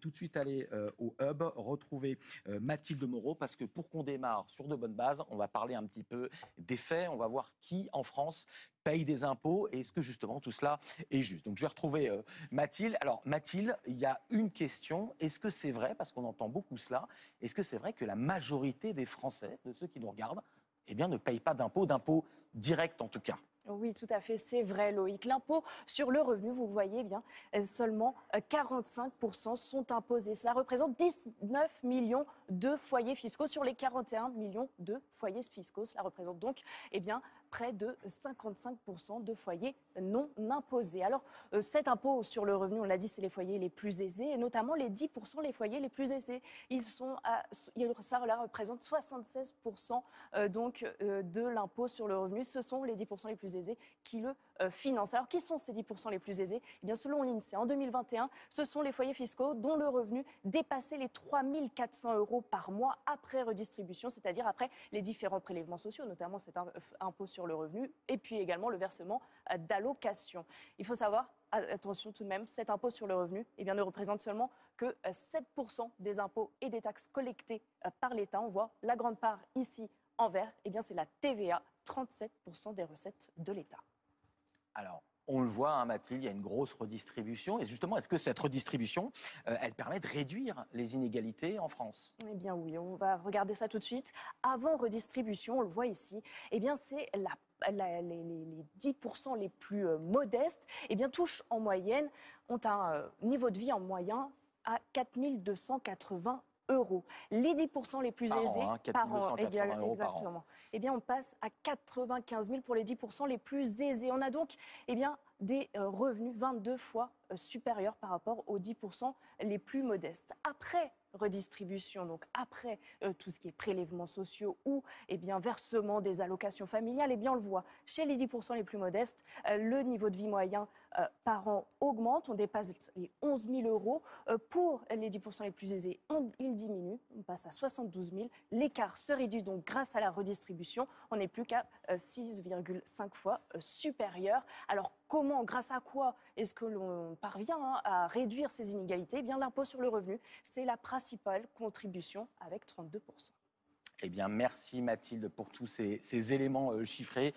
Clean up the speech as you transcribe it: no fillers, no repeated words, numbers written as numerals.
tout de suite aller au Hub, retrouver Mathilde Moreau, parce que pour qu'on démarre sur de bonnes bases, on va parler un petit peu des faits, on va voir qui en France paye des impôts et est-ce que justement tout cela est juste. Donc je vais retrouver Mathilde. Alors Mathilde, il y a une question, est-ce que c'est vrai, parce qu'on entend beaucoup cela, est-ce que c'est vrai que la majorité des Français, de ceux qui nous regardent, eh bien, ne payent pas d'impôts directs en tout cas? Oui, tout à fait, c'est vrai, Loïc. L'impôt sur le revenu, vous le voyez bien, seulement 45% sont imposés. Cela représente 19 millions de foyers fiscaux sur les 41 millions de foyers fiscaux. Cela représente donc près de 55% de foyers non imposés. Alors, cet impôt sur le revenu, on l'a dit, c'est les foyers les plus aisés, et notamment les 10% les foyers les plus aisés. Ça représente 76% de l'impôt sur le revenu. Ce sont les 10% les plus aisés qui le financent. Alors, qui sont ces 10% les plus aisés ? Eh bien, selon l'INSEE, en 2021, ce sont les foyers fiscaux dont le revenu dépassait les 3 400 € par mois après redistribution, c'est-à-dire après les différents prélèvements sociaux, notamment cet impôt sur le revenu, et puis également le versement d'allocations. Il faut savoir, attention tout de même, cet impôt sur le revenu ne représente seulement que 7% des impôts et des taxes collectés par l'État. On voit la grande part ici en vert, c'est la TVA, 37% des recettes de l'État. Alors, on le voit, hein, Mathilde, il y a une grosse redistribution. Et justement, est-ce que cette redistribution, elle permet de réduire les inégalités en France ? Eh bien oui, on va regarder ça tout de suite. Avant redistribution, on le voit ici, c'est les 10% les plus modestes, ont un niveau de vie en moyen à 4 280 €. Les 10% les plus aisés par an, 4 280 € exactement. Par an. On passe à 95 000 pour les 10% les plus aisés. On a donc des revenus 22 fois supérieurs par rapport aux 10% les plus modestes. Après redistribution, donc après tout ce qui est prélèvements sociaux ou versement des allocations familiales, on le voit, chez les 10% les plus modestes, le niveau de vie moyen par an augmente, on dépasse les 11 000 €. Pour les 10% les plus aisés, il diminue, on passe à 72 000. L'écart se réduit donc grâce à la redistribution, on n'est plus qu'à 6,5 fois supérieur. Alors comment, grâce à quoi est-ce que l'on parvient à réduire ces inégalités ? L'impôt sur le revenu, c'est la principale contribution avec 32%. Eh bien, merci Mathilde pour tous ces éléments chiffrés.